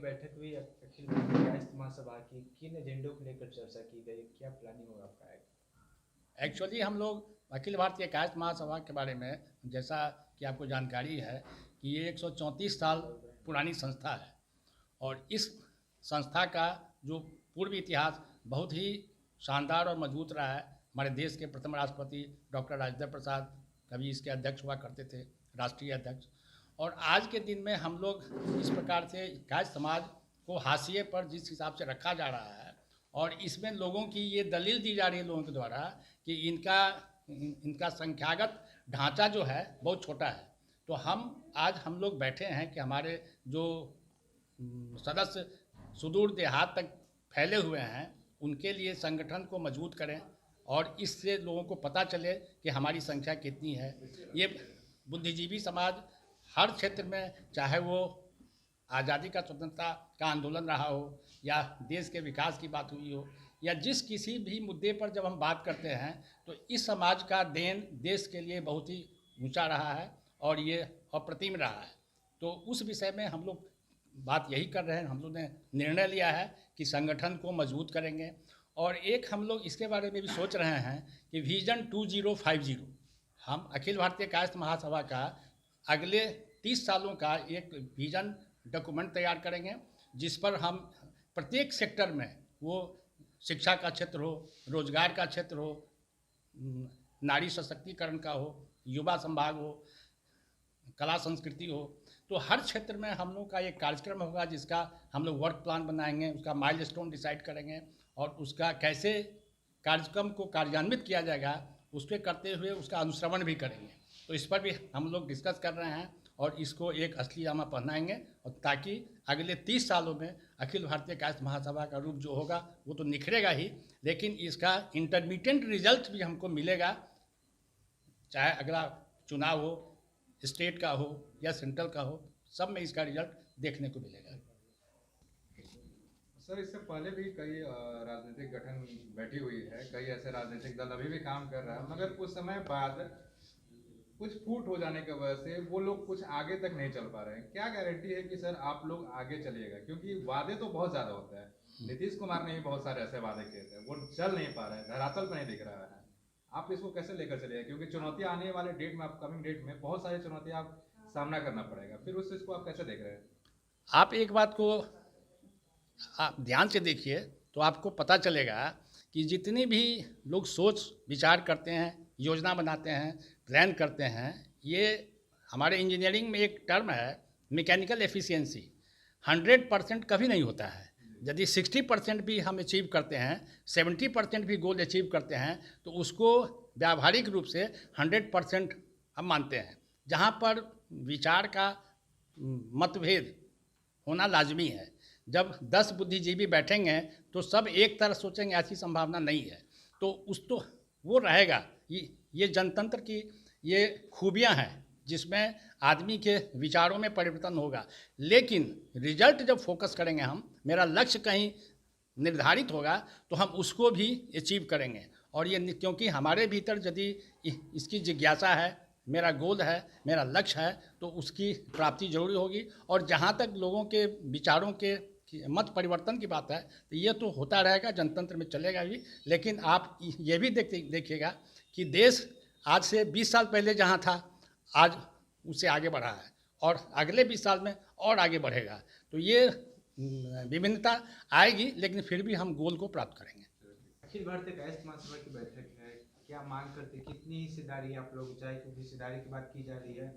बैठक हुई अखिल भारतीय कायस्थ महासभा की, किन एजेंडों को लेकर चर्चा की गई, क्या प्लानिंग होगा आपका? एक्चुअली हम लोग अखिल भारतीय कायस्थ महासभा के बारे में, जैसा कि आपको जानकारी है कि ये 134 साल पुरानी संस्था है और इस संस्था का जो पूर्व इतिहास बहुत ही शानदार और मजबूत रहा है। हमारे देश के प्रथम राष्ट्रपति डॉक्टर राजेंद्र प्रसाद कभी इसके अध्यक्ष हुआ करते थे, राष्ट्रीय अध्यक्ष। और आज के दिन में हम लोग इस प्रकार से कायस्थ समाज को हाशिए पर जिस हिसाब से रखा जा रहा है और इसमें लोगों की ये दलील दी जा रही है लोगों के द्वारा कि इनका संख्यागत ढांचा जो है बहुत छोटा है। तो हम लोग बैठे हैं कि हमारे जो सदस्य सुदूर देहात तक फैले हुए हैं उनके लिए संगठन को मजबूत करें और इससे लोगों को पता चले कि हमारी संख्या कितनी है। ये बुद्धिजीवी समाज हर क्षेत्र में, चाहे वो आज़ादी का स्वतंत्रता का आंदोलन रहा हो या देश के विकास की बात हुई हो या जिस किसी भी मुद्दे पर जब हम बात करते हैं तो इस समाज का देन देश के लिए बहुत ही ऊंचा रहा है और ये अप्रतिम रहा है। तो उस विषय में हम लोग बात यही कर रहे हैं। हम लोग ने निर्णय लिया है कि संगठन को मजबूत करेंगे और एक हम लोग इसके बारे में भी सोच रहे हैं कि विजन 2050 हम अखिल भारतीय कायस्थ महासभा का अगले 30 सालों का एक विजन डॉक्यूमेंट तैयार करेंगे जिस पर हम प्रत्येक सेक्टर में, वो शिक्षा का क्षेत्र हो, रोजगार का क्षेत्र हो, नारी सशक्तिकरण का हो, युवा संभाग हो, कला संस्कृति हो, तो हर क्षेत्र में हम लोग का एक कार्यक्रम होगा जिसका हम लोग वर्क प्लान बनाएंगे, उसका माइलस्टोन डिसाइड करेंगे और उसका कैसे कार्यक्रम को कार्यान्वित किया जाएगा उसके करते हुए उसका अनुश्रवण भी करेंगे। तो इस पर भी हम लोग डिस्कस कर रहे हैं और इसको एक असली जामा पहनाएंगे और ताकि अगले 30 सालों में अखिल भारतीय कायस्थ महासभा का रूप जो होगा वो तो निखरेगा ही, लेकिन इसका इंटरमीडिएट रिजल्ट भी हमको मिलेगा, चाहे अगला चुनाव हो, स्टेट का हो या सेंट्रल का हो, सब में इसका रिजल्ट देखने को मिलेगा। सर, इससे पहले भी कई राजनीतिक गठन बैठी हुई है, कई ऐसे राजनीतिक दल अभी भी काम कर रहा है, मगर कुछ समय बाद कुछ फूट हो जाने की वजह से वो लोग कुछ आगे तक नहीं चल पा रहे हैं। क्या गारंटी है कि सर आप लोग आगे चलिएगा? क्योंकि वादे तो बहुत ज़्यादा होता है। नीतीश कुमार ने भी बहुत सारे ऐसे वादे किए थे, वो चल नहीं पा रहे हैं, धरातल पर नहीं दिख रहा है। आप इसको कैसे लेकर चलिएगा? क्योंकि चुनौतियाँ आने वाले डेट में, अपकमिंग डेट में बहुत सारी चुनौतियाँ आप सामना करना पड़ेगा, फिर उस चीज़ को आप कैसे देख रहे हैं? आप एक बात को आप ध्यान से देखिए तो आपको पता चलेगा कि जितनी भी लोग सोच विचार करते हैं, योजना बनाते हैं, प्लान करते हैं, ये हमारे इंजीनियरिंग में एक टर्म है मैकेनिकल एफिशिएंसी। 100% कभी नहीं होता है। यदि 60% भी हम अचीव करते हैं, 70% भी गोल अचीव करते हैं तो उसको व्यावहारिक रूप से 100% हम मानते हैं। जहाँ पर विचार का मतभेद होना लाजमी है। जब 10 बुद्धिजीवी बैठेंगे तो सब एक तरह सोचेंगे, ऐसी संभावना नहीं है। तो वो रहेगा। ये जनतंत्र की ये खूबियां हैं जिसमें आदमी के विचारों में परिवर्तन होगा, लेकिन रिजल्ट जब फोकस करेंगे हम, मेरा लक्ष्य कहीं निर्धारित होगा तो हम उसको भी अचीव करेंगे। और ये क्योंकि हमारे भीतर यदि इसकी जिज्ञासा है, मेरा गोल है, मेरा लक्ष्य है, तो उसकी प्राप्ति जरूरी होगी। और जहाँ तक लोगों के विचारों के मत परिवर्तन की बात है तो ये तो होता रहेगा, जनतंत्र में चलेगा भी। लेकिन आप ये भी देखिएगा कि देश आज से 20 साल पहले जहाँ था आज उससे आगे बढ़ा है और अगले 20 साल में और आगे बढ़ेगा। तो ये विभिन्नता आएगी, लेकिन फिर भी हम गोल को प्राप्त करेंगे। अखिल भारतीय कायस्थ महासभा की बैठक है, क्या मांग करते, कितनी हिस्सेदारी आप लोग, चाहे कि हिस्सेदारी की बात की जा रही है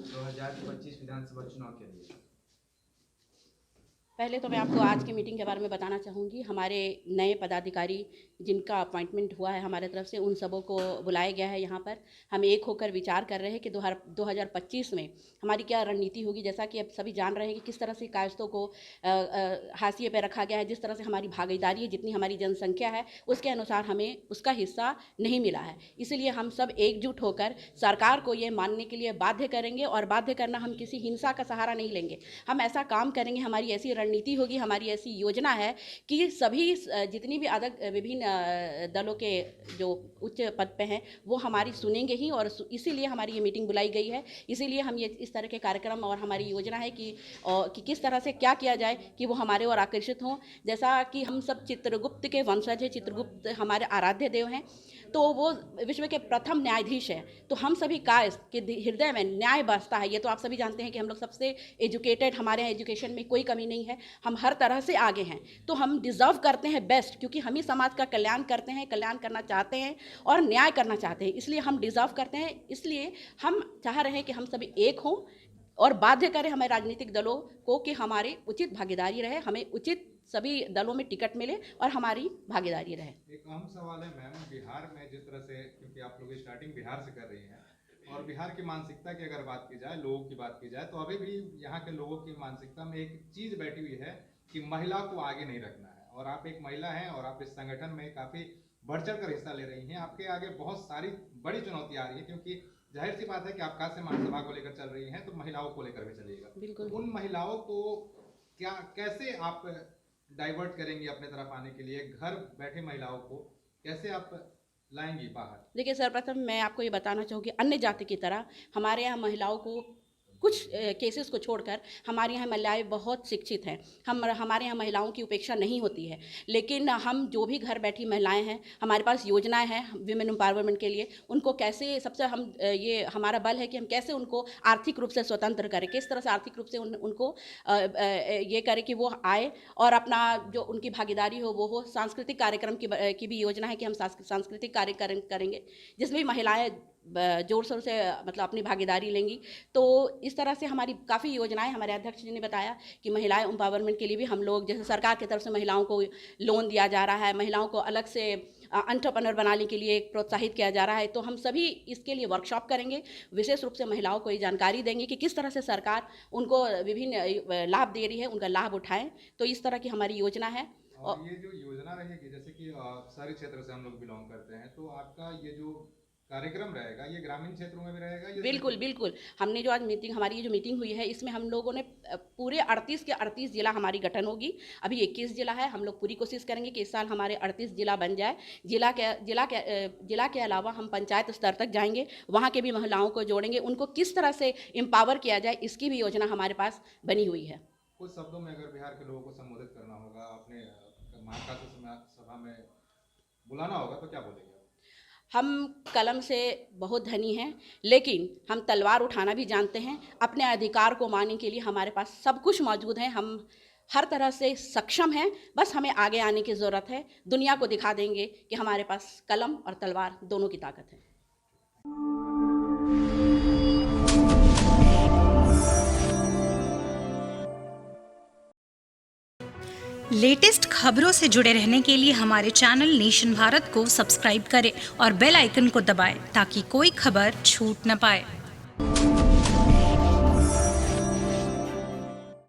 2025 विधानसभा चुनाव के लिए? पहले तो मैं आपको आज की मीटिंग के बारे में बताना चाहूँगी। हमारे नए पदाधिकारी जिनका अपॉइंटमेंट हुआ है हमारे तरफ से, उन सबों को बुलाया गया है यहाँ पर। हम एक होकर विचार कर रहे हैं कि 2025 में हमारी क्या रणनीति होगी। जैसा कि अब सभी जान रहे हैं कि किस तरह से कायस्थों को हाशिए पर रखा गया है, जिस तरह से हमारी भागीदारी है, जितनी हमारी जनसंख्या है उसके अनुसार हमें उसका हिस्सा नहीं मिला है। इसलिए हम सब एकजुट होकर सरकार को ये मानने के लिए बाध्य करेंगे और बाध्य करना, हम किसी हिंसा का सहारा नहीं लेंगे। हम ऐसा काम करेंगे, हमारी ऐसी रणनीति होगी, हमारी ऐसी योजना है कि सभी जितनी भी विभिन्न दलों के जो उच्च पद पे हैं वो हमारी सुनेंगे ही, और इसीलिए हमारी ये मीटिंग बुलाई गई है। इसीलिए हम ये इस तरह के कार्यक्रम, और हमारी योजना है कि किस तरह से क्या किया जाए कि वो हमारे और आकर्षित हों। जैसा कि हम सब चित्रगुप्त के वंशज हैं, चित्रगुप्त हमारे आराध्य देव हैं, तो वो विश्व के प्रथम न्यायाधीश हैं। तो हम सभी कायस्थ के हृदय में न्याय बसता है। ये तो आप सभी जानते हैं कि हम लोग सबसे एजुकेटेड, हमारे यहाँ एजुकेशन में कोई कमी नहीं है, हम हर तरह से आगे हैं। तो हम डिज़र्व करते हैं बेस्ट, क्योंकि हम ही समाज का कल्याण करते हैं, कल्याण करना चाहते हैं और न्याय करना चाहते हैं, इसलिए हम डिज़र्व करते हैं। इसलिए हम चाह रहे हैं कि हम सभी एक हों और बाध्य करें हमें राजनीतिक दलों को कि हमारी उचित भागीदारी रहे, हमें उचित सभी दलों में टिकट मिले और हमारी भागीदारी रहे। एक अहम सवाल है मैम, बिहार में जिस तरह से, क्योंकि आप लोग स्टार्टिंग बिहार से कर रही हैं, और बिहार की मानसिकता की अगर बात की जाए, लोगों की बात की जाए, तो अभी भी यहाँ के लोगों की मानसिकता में एक चीज़ बैठी हुई है कि महिला को आगे नहीं रखना है। और आप एक महिला हैं और आप इस संगठन में काफ़ी बढ़ चढ़ कर हिस्सा ले रही हैं। आपके आगे बहुत सारी बड़ी चुनौती आ रही है, क्योंकि जाहिर सी बात है कि आप काशी महासभा को लेकर चल रही हैं, तो महिलाओं को लेकर भी चलिएगा। बिल्कुल। उन महिलाओं को कैसे आप डाइवर्ट करेंगी अपने तरफ आने के लिए? घर बैठे महिलाओं को कैसे आप लाएंगी बाहर? देखिए, सर्वप्रथम मैं आपको ये बताना चाहूँगी, अन्य जाति की तरह हमारे यहाँ महिलाओं को कुछ केसेस को छोड़कर हमारे यहाँ महिलाएं बहुत शिक्षित हैं। हमारे यहाँ महिलाओं की उपेक्षा नहीं होती है। लेकिन हम जो भी घर बैठी महिलाएं हैं, हमारे पास योजनाएं हैं विमेन एम्पावरमेंट के लिए। उनको कैसे, सबसे हम ये हमारा बल है कि हम कैसे उनको आर्थिक रूप से स्वतंत्र करें, किस तरह से आर्थिक रूप से उनको ये करें कि वो आए और अपना जो उनकी भागीदारी हो वो हो। सांस्कृतिक कार्यक्रम की भी योजना है कि हम सांस्कृतिक कार्यक्रम करेंगे जिसमें महिलाएँ जोर शोर से मतलब अपनी भागीदारी लेंगी। तो इस तरह से हमारी काफ़ी योजनाएं, हमारे अध्यक्ष जी ने बताया कि महिलाएं एम्पावरमेंट के लिए भी हम लोग, जैसे सरकार की तरफ से महिलाओं को लोन दिया जा रहा है, महिलाओं को अलग से एंटरप्रेन्योर बनाने के लिए प्रोत्साहित किया जा रहा है। तो हम सभी इसके लिए वर्कशॉप करेंगे, विशेष रूप से महिलाओं को ये जानकारी देंगे कि किस तरह से सरकार उनको विभिन्न लाभ दे रही है, उनका लाभ उठाएं। तो इस तरह की हमारी योजना है। और ये जो योजना रहेगी, जैसे कि शहरी क्षेत्र से हम लोग बिलोंग करते हैं, तो आपका ये जो कार्यक्रम रहेगा ये ग्रामीण क्षेत्रों में भी रहेगा? बिल्कुल बिल्कुल। हमने जो आज मीटिंग, हमारी ये जो मीटिंग हुई है, इसमें हम लोगों ने पूरे 38 के 38 जिला हमारी गठन होगी। अभी 21 जिला है। हम लोग पूरी कोशिश करेंगे कि इस साल हमारे 38 जिला बन जाए। जिला के अलावा हम पंचायत स्तर तक जाएंगे, वहाँ के भी महिलाओं को जोड़ेंगे, उनको किस तरह से एम्पावर किया जाए, इसकी भी योजना हमारे पास बनी हुई है। कुछ शब्दों में अगर बिहार के लोगों को संबोधित करना होगा, अपने महाकाशी सभा में बुलाना होगा, तो क्या बोलेंगे? हम कलम से बहुत धनी हैं, लेकिन हम तलवार उठाना भी जानते हैं। अपने अधिकार को मानने के लिए हमारे पास सब कुछ मौजूद है, हम हर तरह से सक्षम हैं। बस हमें आगे आने की ज़रूरत है। दुनिया को दिखा देंगे कि हमारे पास कलम और तलवार दोनों की ताकत है। लेटेस्ट खबरों से जुड़े रहने के लिए हमारे चैनल नेशन भारत को सब्सक्राइब करें और बेल आइकन को दबाएं ताकि कोई खबर छूट न पाए।